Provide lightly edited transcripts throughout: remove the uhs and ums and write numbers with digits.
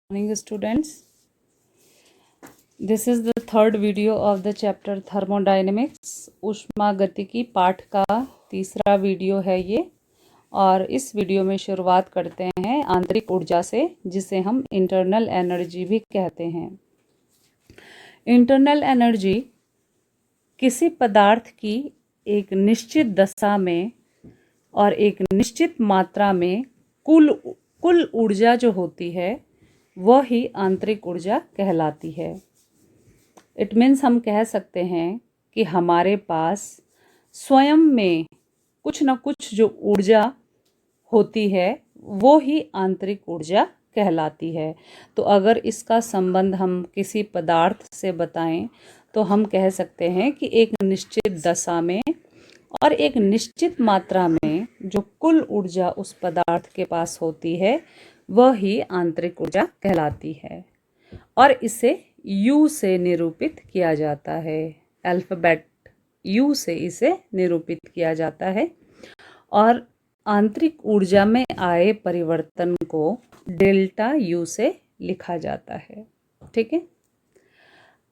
Morning students, this is the third video of the chapter thermodynamics। ऊष्मागतिकी पाठ का तीसरा वीडियो है ये। और इस वीडियो में शुरुआत करते हैं आंतरिक ऊर्जा से, जिसे हम इंटरनल एनर्जी भी कहते हैं। इंटरनल एनर्जी किसी पदार्थ की एक निश्चित दशा में और एक निश्चित मात्रा में कुल ऊर्जा जो होती है वह ही आंतरिक ऊर्जा कहलाती है। इट मीन्स हम कह सकते हैं कि हमारे पास स्वयं में कुछ न कुछ जो ऊर्जा होती है वो ही आंतरिक ऊर्जा कहलाती है। तो अगर इसका संबंध हम किसी पदार्थ से बताएं तो हम कह सकते हैं कि एक निश्चित दशा में और एक निश्चित मात्रा में जो कुल ऊर्जा उस पदार्थ के पास होती है वह ही आंतरिक ऊर्जा कहलाती है। और इसे U से निरूपित किया जाता है। अल्फ़ाबेट U से इसे निरूपित किया जाता है और आंतरिक ऊर्जा में आए परिवर्तन को डेल्टा U से लिखा जाता है। ठीक है।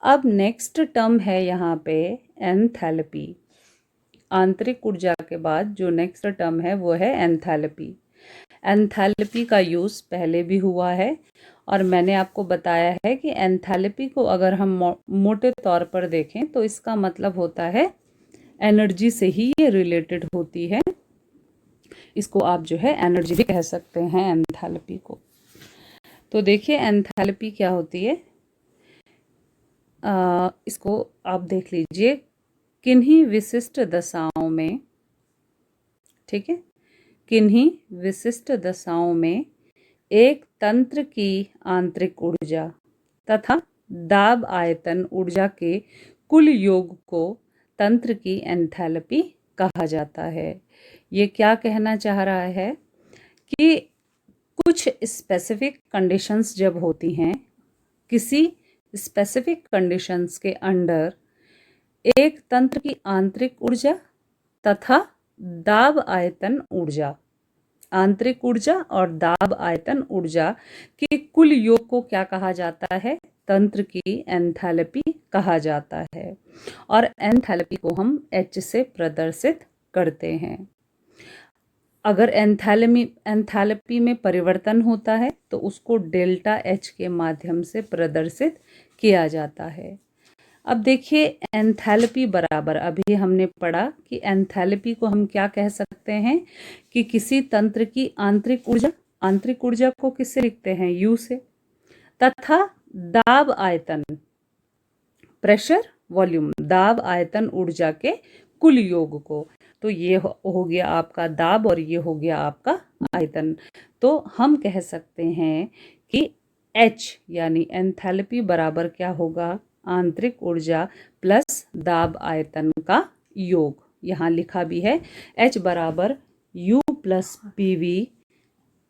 अब नेक्स्ट टर्म है यहाँ पे एंथैल्पी। आंतरिक ऊर्जा के बाद जो नेक्स्ट टर्म है वो है एंथैल्पी। एंथैल्पी का यूज़ पहले भी हुआ है और मैंने आपको बताया है कि एंथैल्पी को अगर हम मोटे तौर पर देखें तो इसका मतलब होता है एनर्जी से ही ये रिलेटेड होती है। इसको आप जो है एनर्जी भी कह सकते हैं एंथैल्पी को। तो देखिए एंथैल्पी क्या होती है, इसको आप देख लीजिए। किन्हीं विशिष्ट दशाओं में, ठीक है, किन्हीं विशिष्ट दशाओं में एक तंत्र की आंतरिक ऊर्जा तथा दाब आयतन ऊर्जा के कुल योग को तंत्र की एंथैल्पी कहा जाता है। ये क्या कहना चाह रहा है कि कुछ स्पेसिफिक कंडीशंस जब होती हैं, किसी स्पेसिफिक कंडीशंस के अंडर एक तंत्र की आंतरिक ऊर्जा तथा दाब आयतन ऊर्जा, आंतरिक ऊर्जा और दाब आयतन ऊर्जा के कुल योग को क्या कहा जाता है? तंत्र की एंथैल्पी कहा जाता है। और एंथैल्पी को हम H से प्रदर्शित करते हैं। अगर एंथैल्पी में परिवर्तन होता है तो उसको डेल्टा H के माध्यम से प्रदर्शित किया जाता है। अब देखिए एंथैल्पी बराबर, अभी हमने पढ़ा कि एंथैल्पी को हम क्या कह सकते हैं कि किसी तंत्र की आंतरिक ऊर्जा को किससे लिखते हैं? U से, तथा दाब आयतन, प्रेशर वॉल्यूम, दाब आयतन ऊर्जा के कुल योग को। तो ये हो गया आपका दाब और ये हो गया आपका आयतन। तो हम कह सकते हैं कि H यानी एंथैल्पी बराबर क्या होगा? आंतरिक ऊर्जा प्लस दाब आयतन का योग। यहाँ लिखा भी है H बराबर U प्लस PV,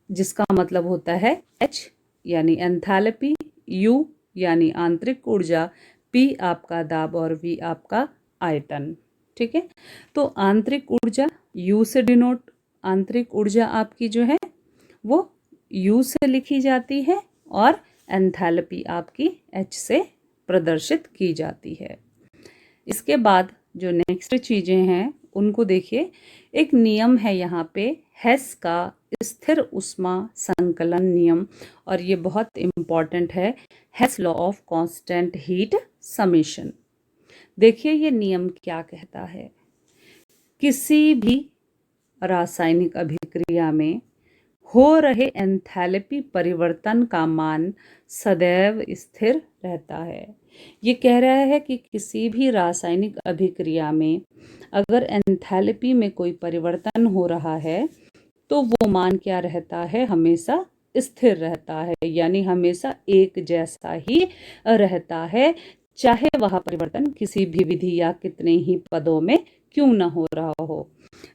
जिसका मतलब होता है H यानी एंथैल्पी, U यानी आंतरिक ऊर्जा, P आपका दाब और V आपका आयतन। ठीक है। तो आंतरिक ऊर्जा U से डिनोट, आंतरिक ऊर्जा आपकी जो है वो U से लिखी जाती है और एंथैल्पी आपकी H से प्रदर्शित की जाती है। इसके बाद जो नेक्स्ट चीज़ें हैं उनको देखिए। एक नियम है यहाँ पे हेस का स्थिर ऊष्मा संकलन नियम, और ये बहुत इम्पॉर्टेंट है, Hess law of constant heat summation. देखिए ये नियम क्या कहता है, किसी भी रासायनिक अभिक्रिया में हो रहे एंथैल्पी परिवर्तन का मान सदैव स्थिर रहता है। ये कह रहा है कि किसी भी रासायनिक अभिक्रिया में अगर एंथैल्पी में कोई परिवर्तन हो रहा है तो वो मान क्या रहता है? हमेशा स्थिर रहता है, यानी हमेशा एक जैसा ही रहता है, चाहे वह परिवर्तन किसी भी विधि या कितने ही पदों में क्यों न हो रहा हो।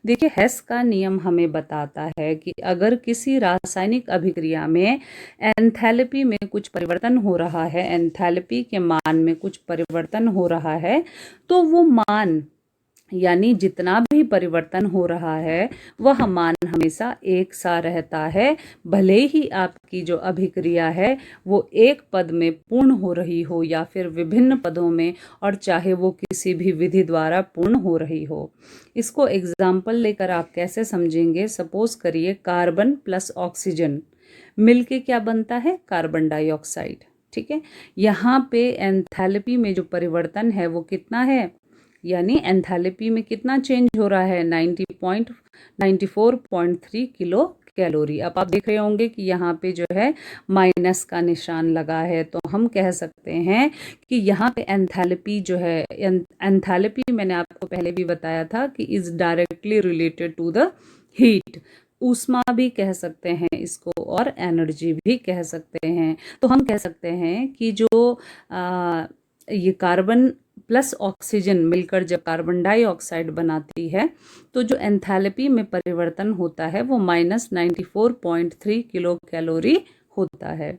देखिए हेस का नियम हमें बताता है कि अगर किसी रासायनिक अभिक्रिया में एंथैल्पी में कुछ परिवर्तन हो रहा है, एंथैल्पी के मान में कुछ परिवर्तन हो रहा है, तो वो मान यानी जितना भी परिवर्तन हो रहा है वह मान हमेशा एक सा रहता है, भले ही आपकी जो अभिक्रिया है वो एक पद में पूर्ण हो रही हो या फिर विभिन्न पदों में, और चाहे वो किसी भी विधि द्वारा पूर्ण हो रही हो। इसको एग्जाम्पल लेकर आप कैसे समझेंगे? सपोज करिए कार्बन प्लस ऑक्सीजन मिलके क्या बनता है? Carbon dioxide. ठीक है, यहाँ पे एंथैल्पी में जो परिवर्तन है वो कितना है, यानी एंथैल्पी में कितना चेंज हो रहा है? 94.3 किलो कैलोरी। अब आप देख रहे होंगे कि यहाँ पे जो है माइनस का निशान लगा है, तो हम कह सकते हैं कि यहाँ पे एंथैल्पी जो है, एंथैल्पी मैंने आपको पहले भी बताया था कि is directly related to the heat. ऊष्मा भी कह सकते हैं इसको और एनर्जी भी कह सकते हैं। तो हम कह सकते हैं कि जो ये कार्बन प्लस ऑक्सीजन मिलकर जब कार्बन डाइऑक्साइड बनाती है तो जो एंथैल्पी में परिवर्तन होता है वो -94.3 किलो कैलोरी होता है।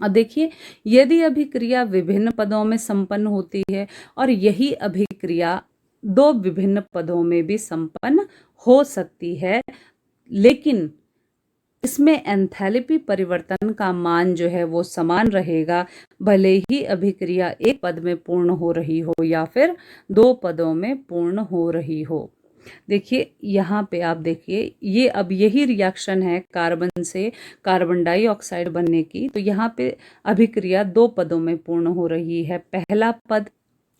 अब देखिए, यदि अभिक्रिया विभिन्न पदों में संपन्न होती है और यही अभिक्रिया दो विभिन्न पदों में भी संपन्न हो सकती है, लेकिन इसमें एंथैल्पी परिवर्तन का मान जो है वो समान रहेगा, भले ही अभिक्रिया एक पद में पूर्ण हो रही हो या फिर दो पदों में पूर्ण हो रही हो। देखिए यहाँ पे आप देखिए, ये अब यही रिएक्शन है कार्बन से कार्बन डाइऑक्साइड बनने की, तो यहाँ पे अभिक्रिया दो पदों में पूर्ण हो रही है। पहला पद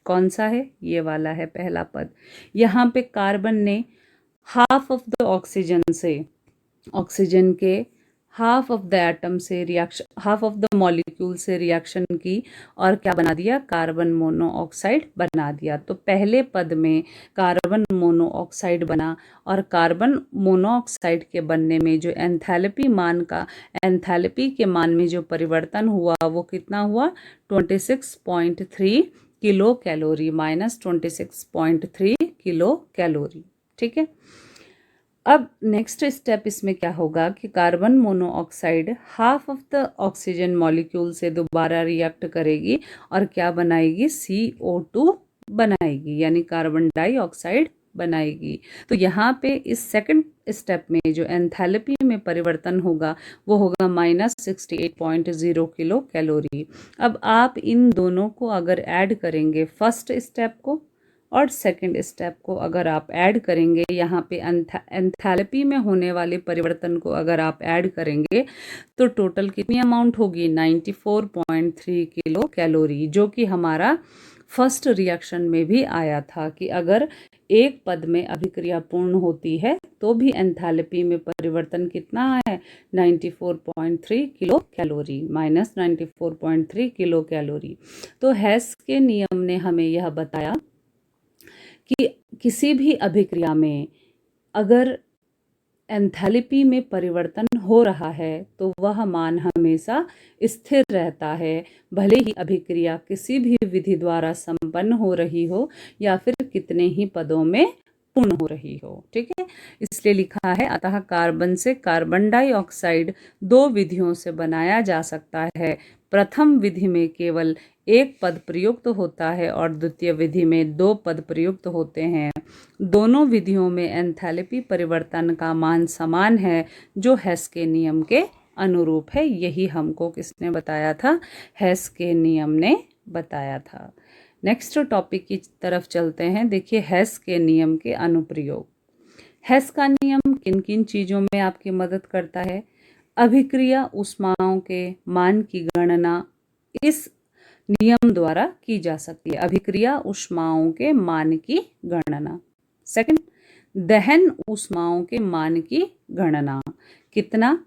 कौन सा है? ये वाला है पहला पद। यहाँ पे कार्बन ने हाफ ऑफ द ऑक्सीजन से, ऑक्सीजन के हाफ ऑफ द एटम से reaction, half of the molecule से रिएक्शन की और क्या बना दिया? कार्बन मोनोऑक्साइड बना दिया। तो पहले पद में कार्बन मोनोऑक्साइड बना और कार्बन मोनोऑक्साइड के बनने में जो एंथैल्पी मान का, एंथैल्पी के मान में जो परिवर्तन हुआ वो कितना हुआ? 26.3 किलो कैलोरी, -26.3 किलो कैलोरी। ठीक है, अब नेक्स्ट स्टेप इसमें क्या होगा कि carbon monoxide half of the oxygen molecule से दोबारा रिएक्ट करेगी और क्या बनाएगी? CO2 बनाएगी, यानी कार्बन डाइऑक्साइड बनाएगी। तो यहाँ पे इस सेकंड स्टेप में जो एंथैल्पी में परिवर्तन होगा वो होगा -68.0 किलो कैलोरी। अब आप इन दोनों को अगर ऐड करेंगे, फर्स्ट स्टेप को और सेकंड स्टेप को अगर आप ऐड करेंगे, यहाँ पे एंथैल्पी में होने वाले परिवर्तन को अगर आप ऐड करेंगे तो टोटल कितनी अमाउंट होगी? 94.3 किलो कैलोरी, जो कि हमारा फर्स्ट रिएक्शन में भी आया था कि अगर एक पद में अभिक्रिया पूर्ण होती है तो भी एंथैल्पी में परिवर्तन कितना है? 94.3 किलो कैलोरी, -94.3 किलो कैलोरी। तो हेस के नियम ने हमें यह बताया कि किसी भी अभिक्रिया में अगर एंथैल्पी में परिवर्तन हो रहा है तो वह मान हमेशा स्थिर रहता है, भले ही अभिक्रिया किसी भी विधि द्वारा संपन्न हो रही हो या फिर कितने ही पदों में पूर्ण हो रही हो। ठीक है, इसलिए लिखा है अतः कार्बन से कार्बन डाइऑक्साइड दो विधियों से बनाया जा सकता है। प्रथम विधि में केवल एक पद प्रयुक्त होता है और द्वितीय विधि में दो पद प्रयुक्त होते हैं। दोनों विधियों में एंथैल्पी परिवर्तन का मान समान है, जो हेस के नियम के अनुरूप है। यही हमको किसने बताया था? हेस के नियम ने बताया था। नेक्स्ट टॉपिक की तरफ चलते हैं। देखिए हेस के नियम के अनुप्रयोग। हेस का नियम किन किन चीज़ों में आपकी मदद करता है? अभिक्रिया ऊष्माओं के मान की गणना इस नियम द्वारा की जा सकती है। अभिक्रिया ऊष्माओं के मान की गणना। सेकंड, दहन ऊष्माओं के मान की गणना, कितना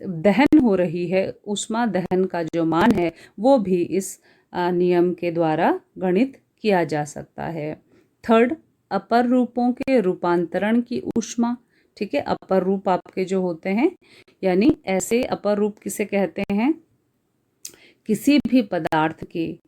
दहन हो रही है, ऊष्मा दहन का जो मान है वो भी इस नियम के द्वारा गणित किया जा सकता है। थर्ड, अपर रूपों के रूपांतरण की ऊष्मा। ठीक है, अपर रूप आपके जो होते हैं, यानी ऐसे अपर रूप किसे कहते हैं? किसी भी पदार्थ के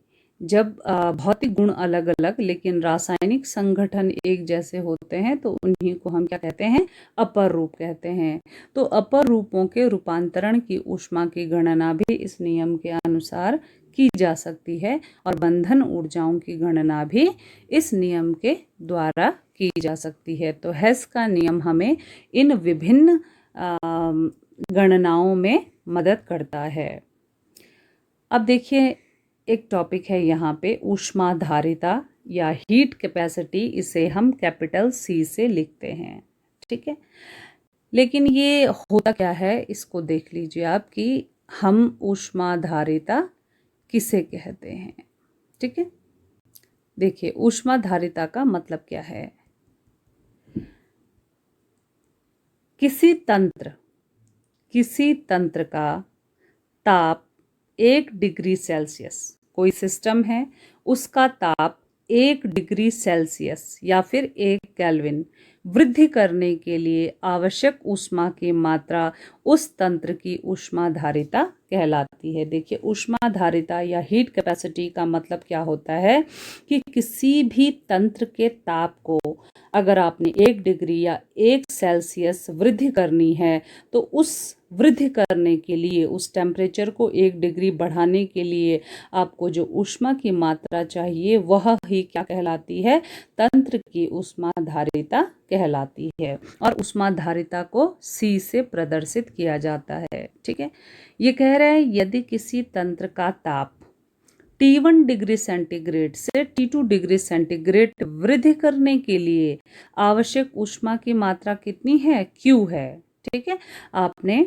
जब भौतिक गुण अलग अलग लेकिन रासायनिक संगठन एक जैसे होते हैं तो उन्हीं को हम क्या कहते हैं? अपर रूप कहते हैं। तो अपर रूपों के रूपांतरण की ऊष्मा की गणना भी इस नियम के अनुसार की जा सकती है और बंधन ऊर्जाओं की गणना भी इस नियम के द्वारा की जा सकती है। तो हेस का नियम हमें इन विभिन्न गणनाओं में मदद करता है। अब देखिए एक टॉपिक है यहाँ पे ऊष्माधारिता या हीट कैपेसिटी, इसे हम कैपिटल C से लिखते हैं, ठीक है। लेकिन ये होता क्या है, इसको देख लीजिए आप कि हम ऊष्माधारिता किसे कहते हैं, ठीक है। देखिए ऊष्माधारिता का मतलब क्या है, किसी तंत्र का ताप 1 डिग्री सेल्सियस, कोई सिस्टम है उसका ताप 1 डिग्री सेल्सियस या फिर 1 केल्विन वृद्धि करने के लिए आवश्यक ऊष्मा की मात्रा उस तंत्र की ऊष्माधारिता कहलाती है। देखिए ऊष्माधारिता या हीट कैपेसिटी का मतलब क्या होता है कि किसी भी तंत्र के ताप को अगर आपने 1 डिग्री या 1 सेल्सियस वृद्धि करनी है तो उस वृद्धि करने के लिए, उस टेम्परेचर को 1 डिग्री बढ़ाने के लिए आपको जो ऊष्मा की मात्रा चाहिए वह ही क्या कहलाती है, तंत्र की ऊष्माधारिता कहलाती है। और ऊष्माधारिता को C से प्रदर्शित किया जाता है, ठीक है। ये कह रहे हैं यदि किसी तंत्र का ताप T1 डिग्री सेंटीग्रेड से T2 डिग्री सेंटीग्रेड वृद्धि करने के लिए आवश्यक ऊष्मा की मात्रा कितनी है, Q है, ठीक है। आपने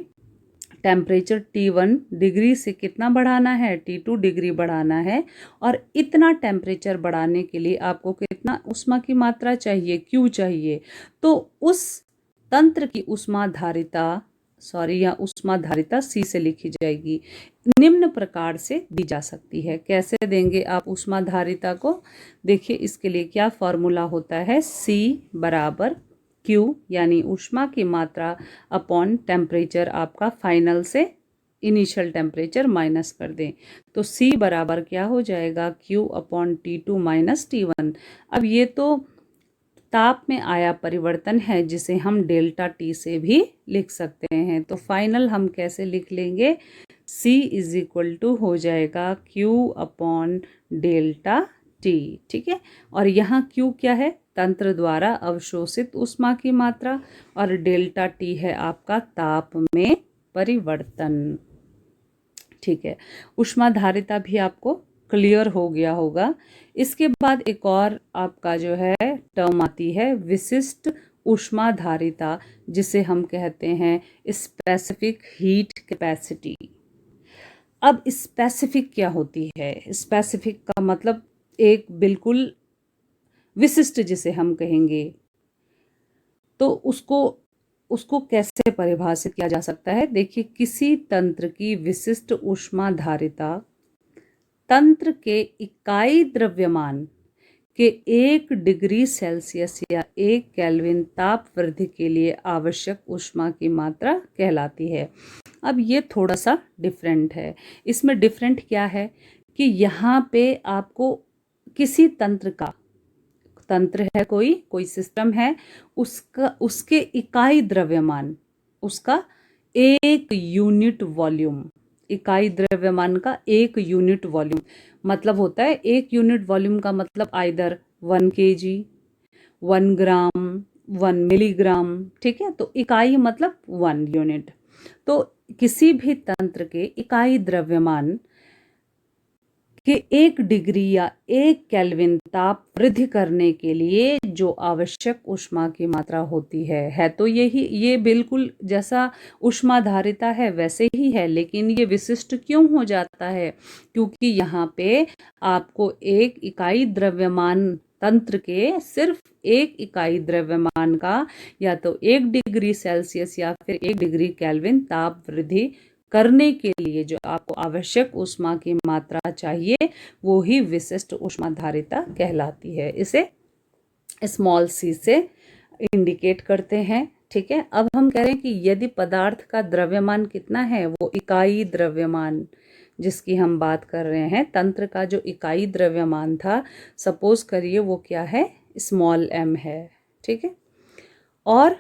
टेम्परेचर T1 डिग्री से कितना बढ़ाना है, T2 डिग्री बढ़ाना है, और इतना टेम्परेचर बढ़ाने के लिए आपको कितना ऊष्मा की मात्रा चाहिए, Q चाहिए। तो उस तंत्र की ऊष्माधारिता या ऊष्माधारिता C से लिखी जाएगी, निम्न प्रकार से दी जा सकती है। कैसे देंगे आप ऊष्माधारिता को, देखिए इसके लिए क्या फॉर्मूला होता है, C बराबर Q यानी ऊष्मा की मात्रा अपॉन टेम्परेचर आपका फाइनल से इनिशियल टेम्परेचर माइनस कर दें तो C बराबर क्या हो जाएगा, Q upon T2 minus T1। अब ये तो ताप में आया परिवर्तन है जिसे हम डेल्टा T से भी लिख सकते हैं। तो फाइनल हम कैसे लिख लेंगे, C इज इक्वल टू हो जाएगा Q अपॉन डेल्टा T, ठीक है। और यहाँ Q क्या है, तंत्र द्वारा अवशोषित ऊष्मा की मात्रा, और डेल्टा T है आपका ताप में परिवर्तन, ठीक है। ऊष्माधारिता भी आपको क्लियर हो गया होगा। इसके बाद एक और आपका जो है टर्म आती है विशिष्ट ऊष्माधारिता, जिसे हम कहते हैं स्पेसिफिक हीट कैपेसिटी। अब स्पेसिफिक क्या होती है, स्पेसिफिक का मतलब एक बिल्कुल विशिष्ट जिसे हम कहेंगे, तो उसको कैसे परिभाषित किया जा सकता है। देखिए किसी तंत्र की विशिष्ट ऊष्माधारिता तंत्र के इकाई द्रव्यमान के 1 डिग्री सेल्सियस या 1 केल्विन ताप वृद्धि के लिए आवश्यक ऊष्मा की मात्रा कहलाती है। अब ये थोड़ा सा डिफरेंट है। इसमें डिफरेंट क्या है कि यहाँ पे आपको किसी तंत्र है, कोई सिस्टम है, उसके इकाई द्रव्यमान, उसका 1 यूनिट वॉल्यूम, इकाई द्रव्यमान का 1 यूनिट वॉल्यूम मतलब होता है, 1 यूनिट वॉल्यूम का मतलब आइदर 1 kg, 1 ग्राम, 1 मिलीग्राम, ठीक है। तो इकाई मतलब 1 यूनिट। तो किसी भी तंत्र के इकाई द्रव्यमान के 1 डिग्री या 1 केल्विन ताप वृद्धि करने के लिए जो आवश्यक ऊष्मा की मात्रा होती है तो ये बिल्कुल जैसा ऊष्माधारिता है वैसे ही है, लेकिन ये विशिष्ट क्यों हो जाता है, क्योंकि यहाँ पे आपको एक इकाई द्रव्यमान तंत्र के सिर्फ 1 इकाई द्रव्यमान का या तो 1 डिग्री सेल्सियस या फिर 1 डिग्री केल्विन ताप वृद्धि करने के लिए जो आपको आवश्यक ऊष्मा की मात्रा चाहिए वो ही विशिष्ट ऊष्माधारिता कहलाती है। इसे स्मॉल c से इंडिकेट करते हैं, ठीक है। अब हम कह रहे हैं कि यदि पदार्थ का द्रव्यमान कितना है, वो इकाई द्रव्यमान जिसकी हम बात कर रहे हैं, तंत्र का जो इकाई द्रव्यमान था, सपोज करिए वो क्या है, स्मॉल m है, ठीक है। और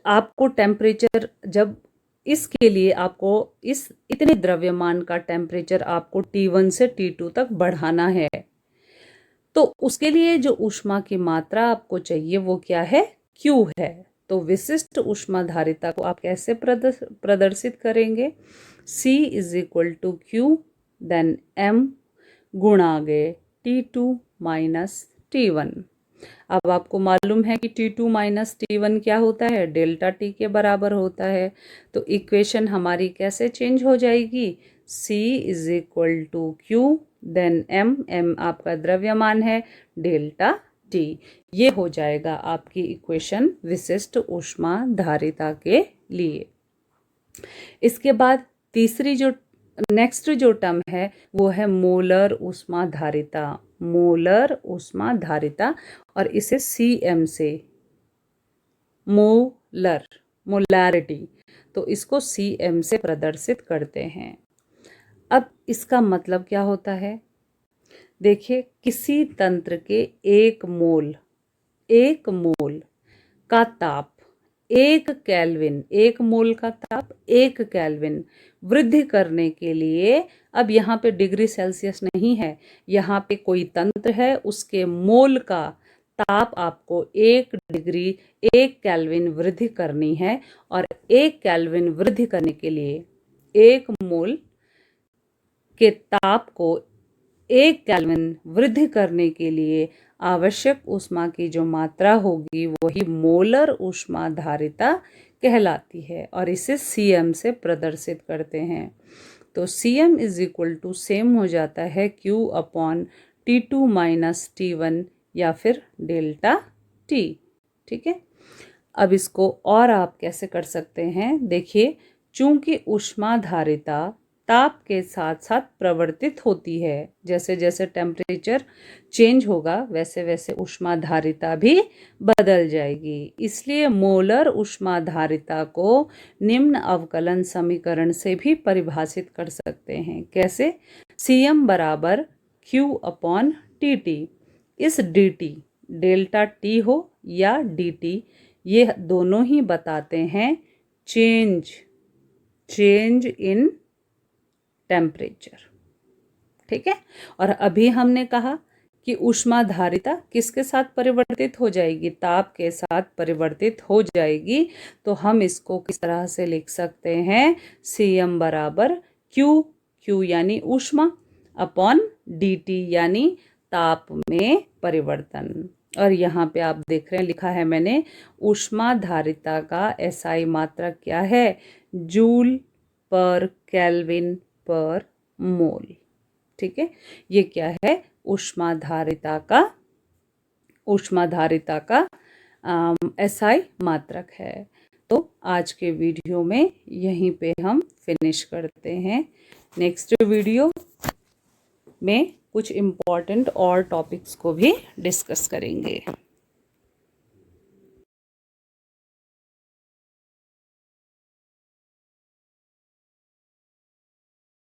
आपको टेम्परेचर जब इसके लिए आपको इस इतने द्रव्यमान का टेम्परेचर आपको T1 से T2 तक बढ़ाना है, तो उसके लिए जो ऊष्मा की मात्रा आपको चाहिए वो क्या है, Q है। तो विशिष्ट ऊष्माधारिता को आप कैसे प्रदर्शित करेंगे, C is equal to Q then M गुणा गए T2 माइनस T1। अब आपको मालूम है कि T2 माइनस T1 क्या होता है, डेल्टा T के बराबर होता है। तो इक्वेशन हमारी कैसे चेंज हो जाएगी, C is equal to Q then M आपका द्रव्यमान है, डेल्टा T। ये हो जाएगा आपकी इक्वेशन विशिष्ट ऊष्माधारिता के लिए। इसके बाद तीसरी जो नेक्स्ट जो टर्म है वो है मोलर ऊष्माधारिता। मोलर ऊष्माधारिता, और इसे CM से, मोलर मोलैरिटी, तो इसको CM से प्रदर्शित करते हैं। अब इसका मतलब क्या होता है, देखिए किसी तंत्र के एक मोल का ताप 1 केल्विन, 1 मोल का ताप 1 केल्विन वृद्धि करने के लिए, अब यहाँ पे डिग्री सेल्सियस नहीं है, यहाँ पे कोई तंत्र है, उसके मोल का ताप आपको 1 डिग्री 1 केल्विन वृद्धि करनी है। और 1 केल्विन वृद्धि करने के लिए 1 मोल के ताप को 1 केल्विन वृद्धि करने के लिए आवश्यक ऊष्मा की जो मात्रा होगी वही मोलर ऊष्माधारिता कहलाती है, और इसे CM से प्रदर्शित करते हैं। तो CM is equal to same हो जाता है Q upon T2 minus T1 या फिर डेल्टा T। ठीक है, अब इसको और आप कैसे कर सकते हैं, देखिए चूंकि ऊष्माधारिता ताप के साथ साथ प्रवर्तित होती है, जैसे जैसे टेम्परेचर चेंज होगा वैसे वैसे ऊष्माधारिता भी बदल जाएगी। इसलिए मोलर ऊष्माधारिता को निम्न अवकलन समीकरण से भी परिभाषित कर सकते हैं। कैसे, CM बराबर Q अपॉन TT। इस DT, डेल्टा T हो या DT, ये दोनों ही बताते हैं चेंज इन टेम्परेचर। ठीक है, और अभी हमने कहा कि ऊष्माधारिता किसके साथ परिवर्तित हो जाएगी, ताप के साथ परिवर्तित हो जाएगी। तो हम इसको किस तरह से लिख सकते हैं, CM बराबर Q यानी ऊष्मा अपॉन DT यानी ताप में परिवर्तन। और यहाँ पे आप देख रहे हैं लिखा है मैंने, ऊष्माधारिता का SI मात्रक क्या है, जूल पर केल्विन पर मोल। ठीक है, ये क्या है, ऊष्माधारिता का SI मात्रक है। तो आज के वीडियो में यहीं पे हम फिनिश करते हैं। नेक्स्ट वीडियो में कुछ इम्पोर्टेंट और टॉपिक्स को भी डिस्कस करेंगे।